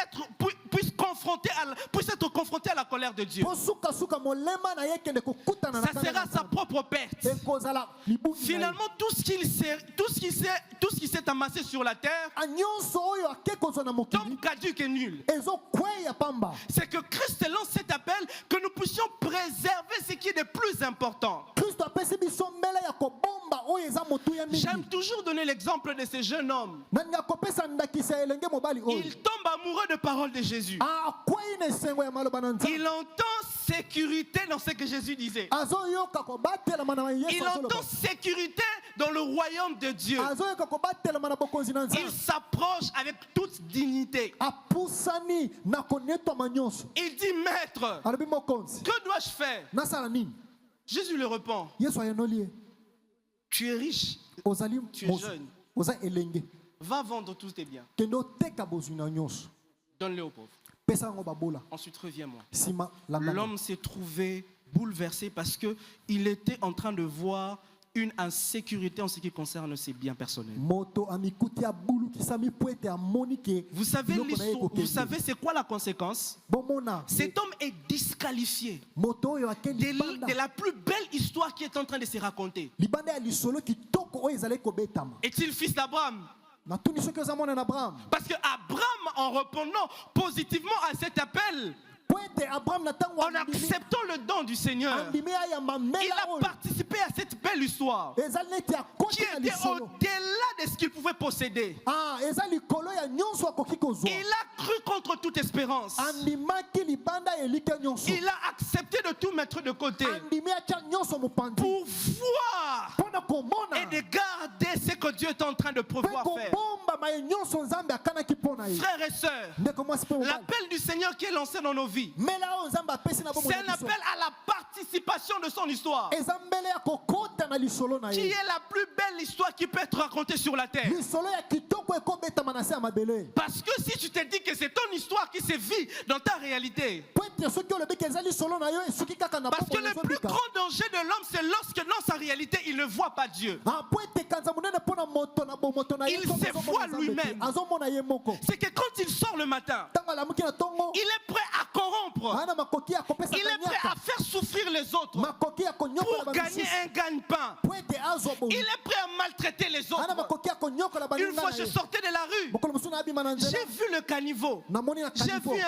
être confronté à la colère de Dieu? Ça sera sa propre perte. Finalement, tout ce qui s'est amassé sur la terre tombe caduque et nul. C'est que Christ lance cet appel que nous puissions préserver ce qui est de plus important. J'aime toujours donner l'exemple de ce jeune homme. Il tombe amoureux de paroles de Jésus. Il entend sécurité dans ce que Jésus disait. Il entend sécurité dans le royaume de Dieu. Il s'approche avec toute dignité. Il dit, Maître, que dois-je faire? Jésus le répond, tu es riche, tu es jeune. Va vendre tous tes biens. Donne-les aux pauvres. Ensuite, reviens-moi. L'homme s'est trouvé bouleversé parce qu'il était en train de voir une insécurité en ce qui concerne ses biens personnels. Vous savez c'est quoi la conséquence? Cet homme est disqualifié de la plus belle histoire qui est en train de se raconter. Est-il fils d'Abraham? Parce que Abraham, en répondant positivement à cet appel, en acceptant le don du Seigneur, il a participé à cette belle histoire qui était au-delà de ce qu'il pouvait posséder. Il a cru contre toute espérance. Il a accepté de tout mettre de côté pour voir et de garder ce que Dieu est en train de pouvoir faire. Frères et sœurs, l'appel du Seigneur qui est lancé dans nos vies, c'est un appel à la participation de son histoire, qui est la plus belle histoire qui peut être racontée sur la terre. Parce que si tu te dis que c'est ton histoire qui se vit dans ta réalité, parce que le plus grand danger de l'homme, c'est lorsque dans sa réalité il ne voit pas Dieu. Il se voit lui-même. C'est que quand il sort le matin, il est prêt à corrompre, il est prêt à faire souffrir les autres pour gagner un gagne-pain. Il est prêt à maltraiter les autres. Une fois je sortais de la rue, j'ai vu le caniveau, j'ai vu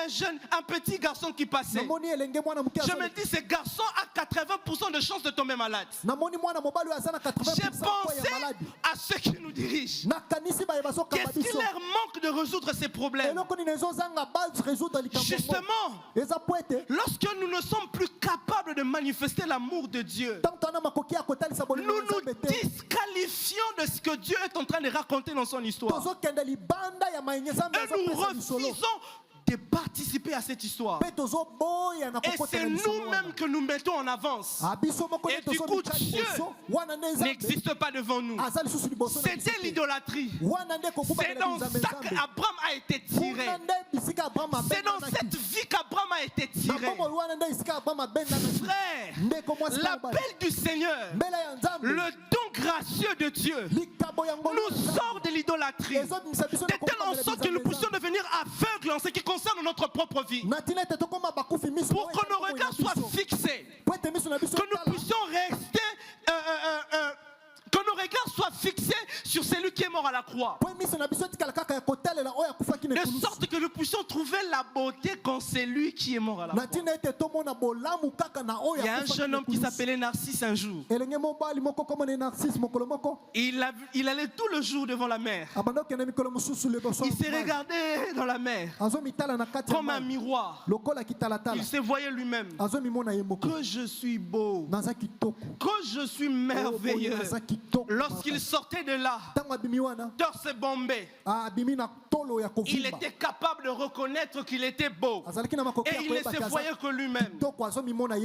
un petit garçon qui passait. Je me dis, ce garçon a 80% de chances de tomber malade. J'ai pensé à ceux qui nous dirigent. Qu'est-ce qui leur manque de résoudre ces problèmes? Justement, lorsque nous ne sommes plus capables de manifester l'amour de Dieu, nous nous disqualifions de ce que Dieu est en train de raconter dans son histoire. Et nous refusons de participer à cette histoire. Et c'est nous-mêmes que nous mettons en avance. Et du coup, Dieu n'existe pas devant nous. C'était l'idolâtrie. C'est dans ça qu'Abraham a été tiré. C'est dans cette vie qu'Abraham a été tiré. Frère, l'appel du Seigneur, le don gracieux de Dieu, nous sort de l'idolâtrie, de telle sorte que nous puissions devenir aveugles en ce qui concerne notre propre vie, pour que nos regards soient fixés, que nous puissions rester, que nos regards soient fixés sur celui qui est mort à la croix, de sorte que nous puissions trouver la beauté qu'en celui qui est mort à la croix. Il y a un jeune homme qui s'appelait Narcisse un jour. Il allait tout le jour devant la mer. Il s'est regardé dans la mer comme un miroir. Il se voyait lui-même que je suis beau, que je suis merveilleux. Lorsqu'il sortait de là, torse bombé, il était capable de reconnaître qu'il était beau. Et il ne se voyait que lui-même.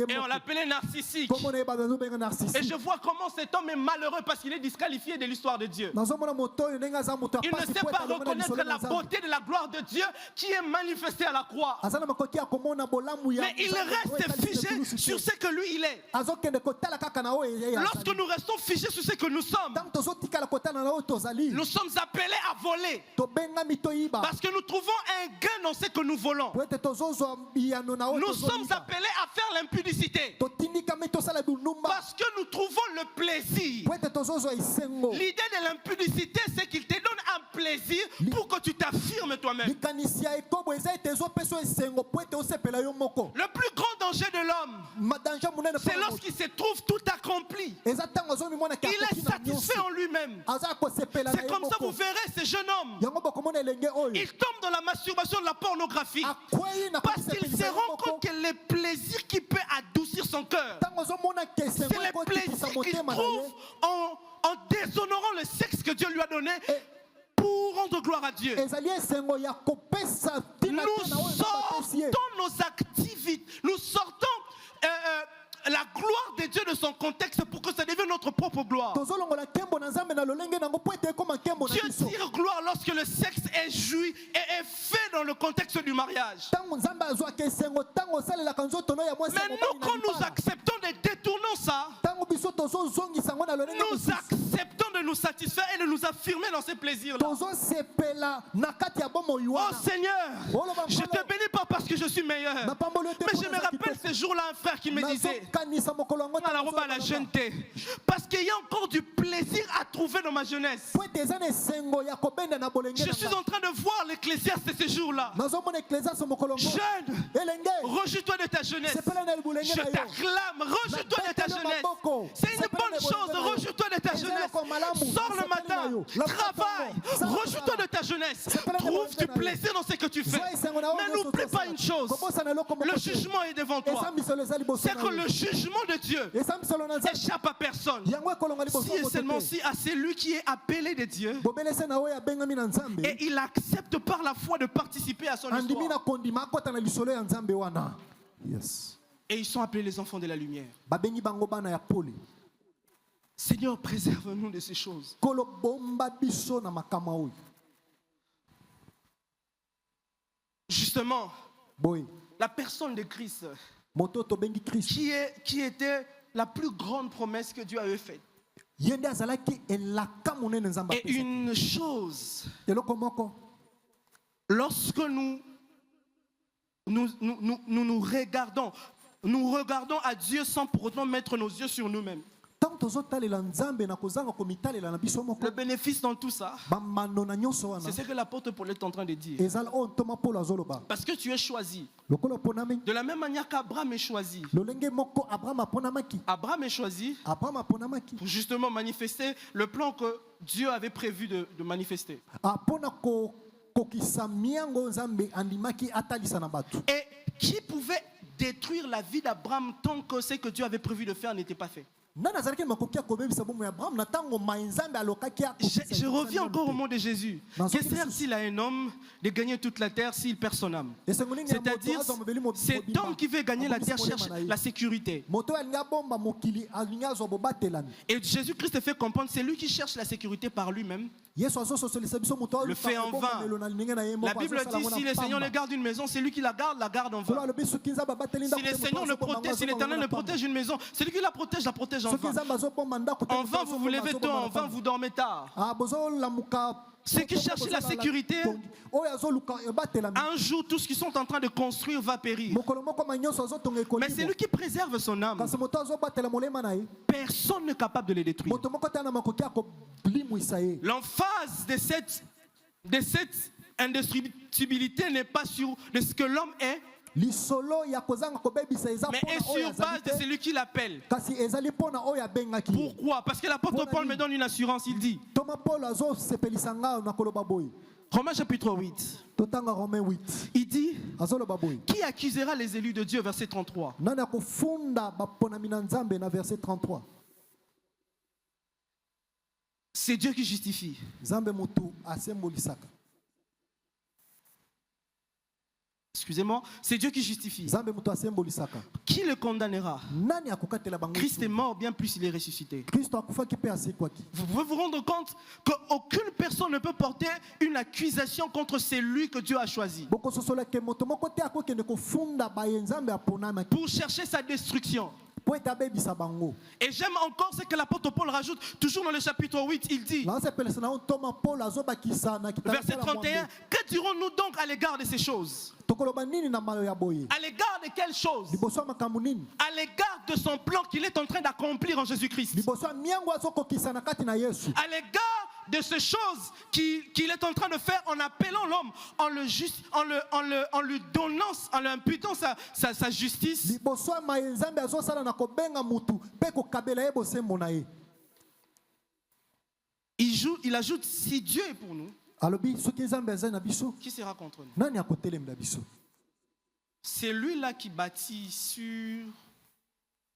Et on l'appelait narcissique. Et je vois comment cet homme est malheureux parce qu'il est disqualifié de l'histoire de Dieu. Il ne sait pas reconnaître la beauté de la gloire de Dieu qui est manifestée à la croix. Mais il reste figé sur ce que lui il est. Lorsque nous restons figés sur ce que nous sommes, nous sommes appelés à voler. Parce que nous trouvons un gain dans ce que nous volons. Nous sommes appelés à faire l'impudicité. Parce que nous trouvons le plaisir. L'idée de l'impudicité, c'est qu'il te donne un plaisir pour que tu t'affirmes toi-même. Le plus grand danger de l'homme, c'est lorsqu'il se trouve tout accompli. Il est satisfait en lui-même. C'est comme ça vous verrez ce jeune homme. Il tombe dans la masturbation, de la pornographie. Parce qu'il se rend compte que le plaisir qui peut adoucir son cœur, c'est le plaisir qu'il trouve en déshonorant le sexe que Dieu lui a donné pour rendre gloire à Dieu. Nous sortons nos activités, nous sortons la gloire de Dieu de son contexte pour que ça devienne notre propre gloire. Dieu tire gloire lorsque le sexe est joui et est fait dans le contexte du mariage. Mais nous, quand nous acceptons de détourner ça, nous acceptons de nous satisfaire et de nous affirmer dans ces plaisirs-là. Oh Seigneur, je te bénis pas parce que je suis meilleur. Mais je me rappelle ce jour-là un frère qui me disait, la jeune. Parce qu'il y a encore du plaisir à trouver dans ma jeunesse. Je suis en train de voir l'Ecclésiaste de ces jours-là. Jeune, rejouis-toi de ta jeunesse. Je t'acclame, rejouis-toi de ta jeunesse. C'est une bonne chose, rejouis-toi de ta jeunesse. Sors le matin, travaille, rejouis-toi de ta jeunesse. Trouve du plaisir dans ce que tu fais. Mais n'oublie pas une chose, le jugement est devant toi. C'est que le jugement de Dieu n'échappe à personne. Si et seulement si à celui qui est appelé de Dieu et il accepte par la foi de participer à son histoire. Et ils sont appelés les enfants de la lumière. Seigneur, préserve-nous de ces choses. Justement, la personne de Christ, qui était la plus grande promesse que Dieu avait faite. Et une chose, lorsque nous regardons à Dieu sans pour autant mettre nos yeux sur nous-mêmes. Le bénéfice dans tout ça, c'est ce que l'apôtre Paul est en train de dire. Parce que tu es choisi. De la même manière qu'Abraham est choisi. Abraham est choisi pour justement manifester le plan que Dieu avait prévu de manifester. Et qui pouvait détruire la vie d'Abraham tant que ce que Dieu avait prévu de faire n'était pas fait? Je reviens encore au mot de Jésus. Que sert-il à un homme de gagner toute la terre s'il perd son âme? C'est-à-dire, cet homme qui veut gagner la terre cherche la sécurité. Et Jésus-Christ fait comprendre, c'est lui qui cherche la sécurité par lui-même. Le fait en vain. La Bible dit, si le Seigneur le garde une maison, c'est lui qui la garde en vain. Si le Seigneur le protège, si l'Éternel le protège une maison, c'est lui qui la protège en vain. En vain, vous vous levez tôt, en vain, vous dormez tard. Ceux qui cherchent la sécurité, un jour, tous ceux qui sont en train de construire va périr. Mais c'est lui qui préserve son âme. Personne n'est capable de les détruire. L'emphase de cette indestructibilité n'est pas sur ce que l'homme est, mais est sur base de celui qui l'appelle. Pourquoi? Parce que l'apôtre Paul me donne une assurance, il dit, Romains chapitre 8, il dit, qui accusera les élus de Dieu, verset 33. C'est Dieu qui justifie. Excusez-moi, c'est Dieu qui justifie. Qui le condamnera? Christ est mort, bien plus il est ressuscité. Vous pouvez vous rendre compte qu'aucune personne ne peut porter une accusation contre celui que Dieu a choisi pour chercher sa destruction. Et j'aime encore ce que l'apôtre Paul rajoute, toujours dans le chapitre 8, il dit, verset 31, que dirons-nous donc à l'égard de ces choses? À l'égard de quelles choses? À l'égard de son plan qu'il est en train d'accomplir en Jésus-Christ. À l'égard de ces choses qu'il est en train de faire en appelant l'homme, en lui donnant, en lui imputant sa justice. Il ajoute, si Dieu est pour nous, qui sera contre nous? C'est lui-là qui bâtit sur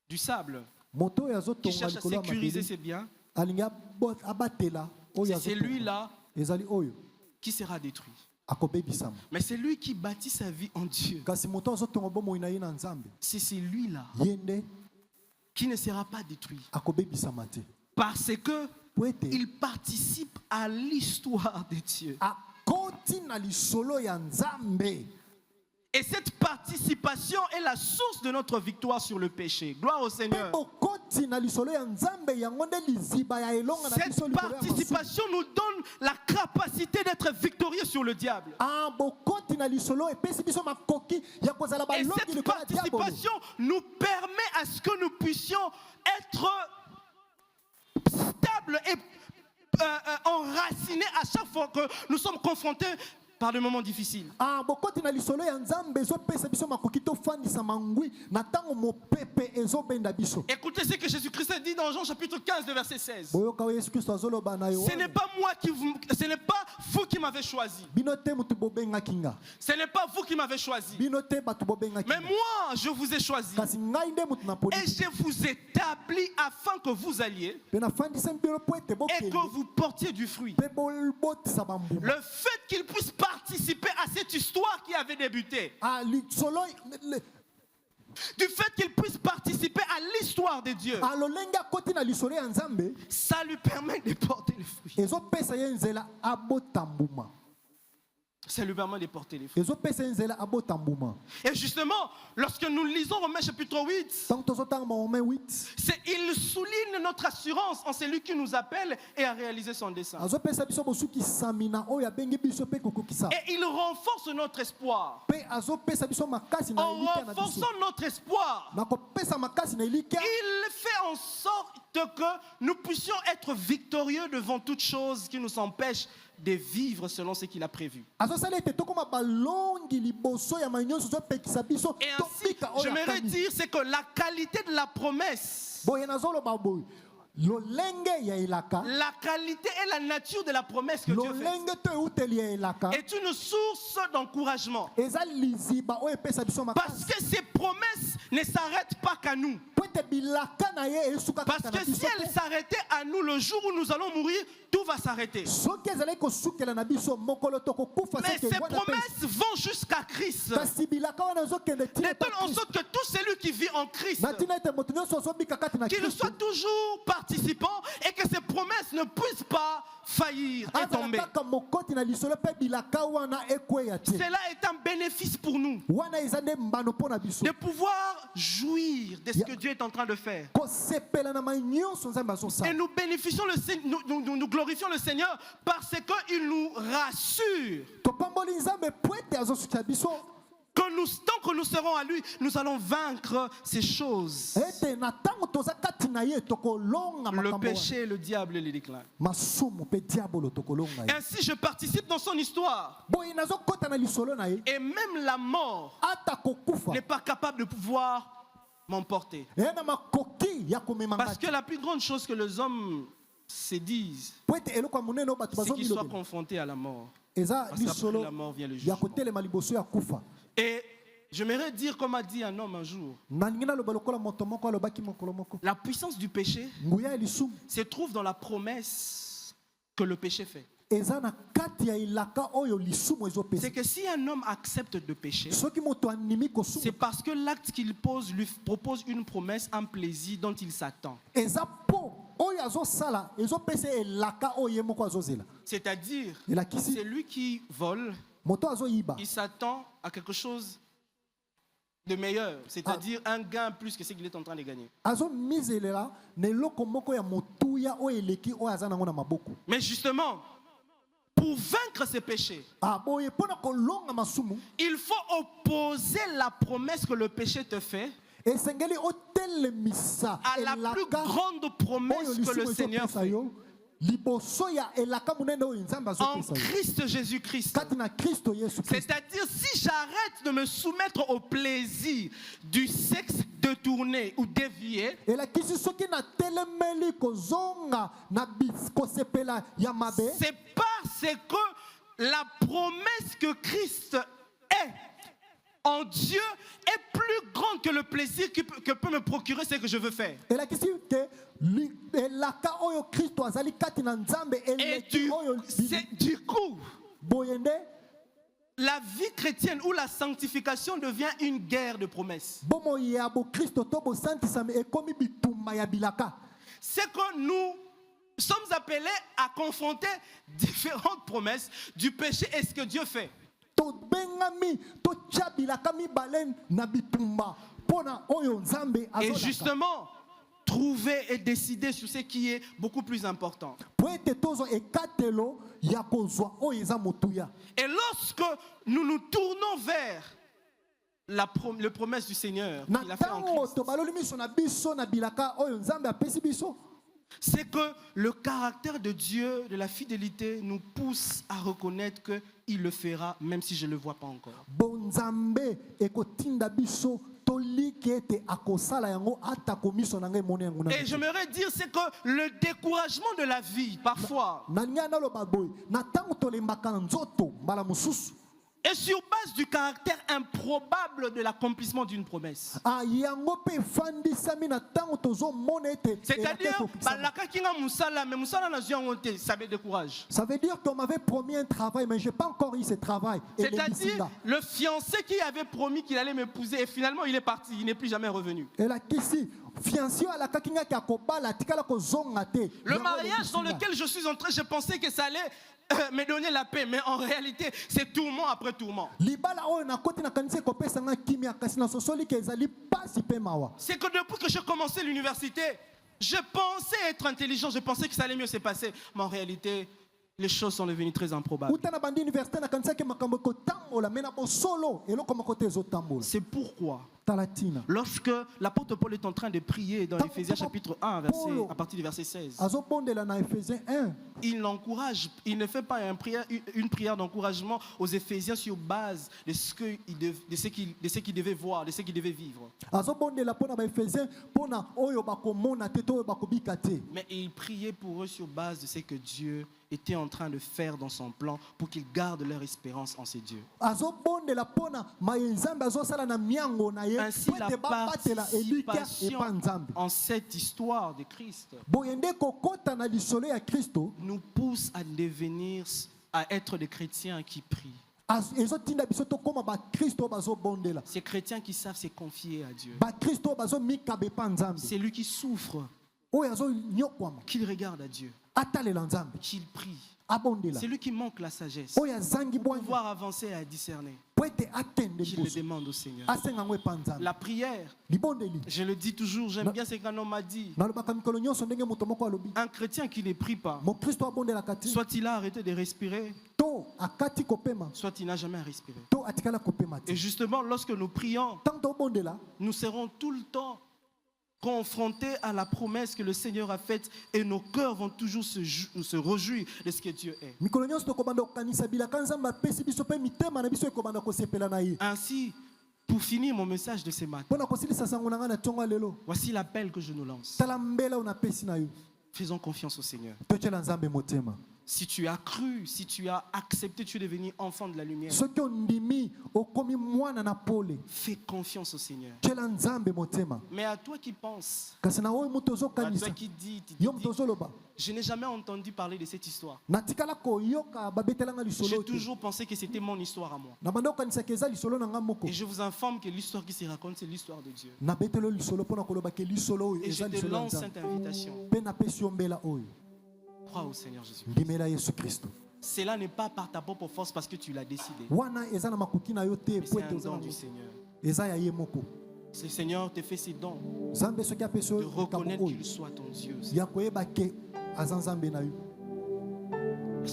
du sable, qui cherche à sécuriser ses biens. C'est lui-là qui sera détruit. Mais c'est lui qui bâtit sa vie en Dieu. C'est lui-là qui ne sera pas détruit. Parce que il participe à l'histoire de Dieu. Et cette participation est la source de notre victoire sur le péché. Gloire au Seigneur. Cette participation nous donne la capacité d'être victorieux sur le diable. Et cette participation nous permet à ce que nous puissions être stables et enracinés à chaque fois que nous sommes confrontés par des moments difficiles. Écoutez ce que Jésus-Christ dit dans Jean chapitre 15, verset 16. Ce n'est pas moi ce n'est pas vous qui m'avez choisi. Ce n'est pas vous qui m'avez choisi. Mais moi, je vous ai choisi. Et je vous établis afin que vous alliez et que vous portiez du fruit. Le fait qu'il puisse participer à cette histoire qui avait débuté. Du fait qu'il puisse participer à l'histoire de Dieu. Ça lui permet de porter les fruits. Ça lui permet de porter les fruits. Et justement, lorsque nous lisons Romains chapitre 8, il souligne notre assurance en celui qui nous appelle et a réalisé son dessein. Et il renforce notre espoir. En renforçant notre espoir, il fait en sorte que nous puissions être victorieux devant toute chose qui nous empêche de vivre selon ce qu'il a prévu. Et ainsi, j'aimerais dire, c'est que la qualité de la promesse, la qualité et la nature de la promesse que Dieu fait est une source d'encouragement. Parce que ces promesses ne s'arrêtent pas qu'à nous. Parce que si elles s'arrêtaient à nous le jour où nous allons mourir, tout va s'arrêter. Mais ces promesses vont jusqu'à Christ. De telle en sorte que tout celui qui vit en Christ, qu'il soit toujours participant et que ces promesses ne puissent pas faillir et tomber. Cela est un bénéfice pour nous de pouvoir jouir de ce que Dieu est en train de faire. Et nous bénéficions nous glorifions le Seigneur parce qu'il nous rassure que tant que nous serons à lui, nous allons vaincre ces choses. Le péché, le diable et les déclins. Ainsi, je participe dans son histoire. Et même la mort n'est pas capable de pouvoir m'emporter. Parce que la plus grande chose que les hommes se disent, c'est qu'ils soient confrontés à la mort. Parce qu'après la mort vient le jugement. Et j'aimerais dire, comme a dit un homme un jour, la puissance du péché se trouve dans la promesse que le péché fait. C'est que si un homme accepte de pécher, c'est parce que l'acte qu'il pose lui propose une promesse, un plaisir dont il s'attend. C'est-à-dire, c'est lui qui vole, il s'attend à quelque chose de meilleur, c'est-à-dire un gain plus que ce qu'il est en train de gagner. Mais justement, pour vaincre ces péchés, il faut opposer la promesse que le péché te fait à la plus grande promesse que le Seigneur fait. En Christ Jésus-Christ. C'est-à-dire, si j'arrête de me soumettre au plaisir du sexe détourné ou dévié, c'est parce que la promesse que Christ est en Dieu est plus grande que le plaisir que peut me procurer ce que je veux faire. Et du coup, la vie chrétienne ou la sanctification devient une guerre de promesses. C'est que nous sommes appelés à confronter différentes promesses du péché et ce que Dieu fait. Et justement, trouver et décider sur ce qui est beaucoup plus important. Et lorsque nous nous tournons vers la promesse du Seigneur qu'il a fait en Christ, c'est que le caractère de Dieu, de la fidélité, nous pousse à reconnaître qu'il le fera, même si je ne le vois pas encore. Et j'aimerais dire, c'est que le découragement de la vie, parfois, est sur base du caractère improbable de l'accomplissement d'une promesse. C'est-à-dire, ça me décourage. Ça veut dire qu'on m'avait promis un travail, mais je n'ai pas encore eu ce travail. C'est-à-dire, le fiancé qui avait promis qu'il allait m'épouser, et finalement il est parti, il n'est plus jamais revenu. Le mariage dans lequel je suis entré, je pensais que ça allait me donner la paix, mais en réalité c'est tourment après tourment. C'est que depuis que j'ai commencé l'université, je pensais être intelligent, je pensais que ça allait mieux se passer, mais en réalité les choses sont devenues très improbables. C'est pourquoi lorsque l'apôtre Paul est en train de prier dans Éphésiens chapitre 1 à partir du verset 16, il l'encourage, il ne fait pas une prière d'encouragement aux Éphésiens sur base de ce qu'ils devaient voir, de ce qu'ils devaient vivre. Mais il priait pour eux sur base de ce que Dieu était en train de faire dans son plan pour qu'ils gardent leur espérance en ces dieux. Ainsi, la participation en cette histoire de Christ nous pousse à être des chrétiens qui prient. Ces chrétiens qui savent se confier à Dieu. C'est lui qui souffre, qu'il regarde à Dieu, qu'il prie. C'est lui qui manque la sagesse pour pouvoir avancer et à discerner. Qu'il le demande au Seigneur. La prière, je le dis toujours, j'aime bien ce qu'un homme m'a dit. Un chrétien qui ne prie pas, soit il a arrêté de respirer, soit il n'a jamais respiré. Et justement, lorsque nous prions, nous serons tout le temps confrontés à la promesse que le Seigneur a faite et nos cœurs vont toujours se réjouir de ce que Dieu est. Ainsi, pour finir mon message de ce matin, voici l'appel que je nous lance. Faisons confiance au Seigneur. Si tu as cru, si tu as accepté, tu es devenu enfant de la lumière. Fais confiance au Seigneur. Mais à toi qui penses, à toi qui dis, je n'ai jamais entendu parler de cette histoire. J'ai toujours pensé que c'était mon histoire à moi. Et je vous informe que l'histoire qui se raconte, c'est l'histoire de Dieu. Et je te lance cette invitation. Crois au Seigneur Jésus. Cela n'est pas par ta propre force parce que tu l'as décidé. C'est un don du Seigneur. Le Seigneur te fait ses dons de reconnaître qu'il soit ton Dieu. Est-ce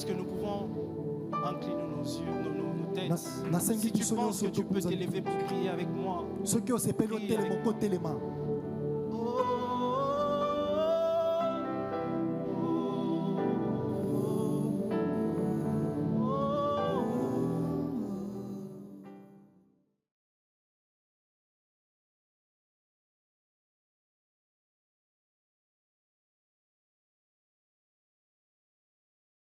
que nous pouvons incliner nos yeux, nos têtes? Si tu penses que tu peux t'élever pour prier avec moi, prie avec moi.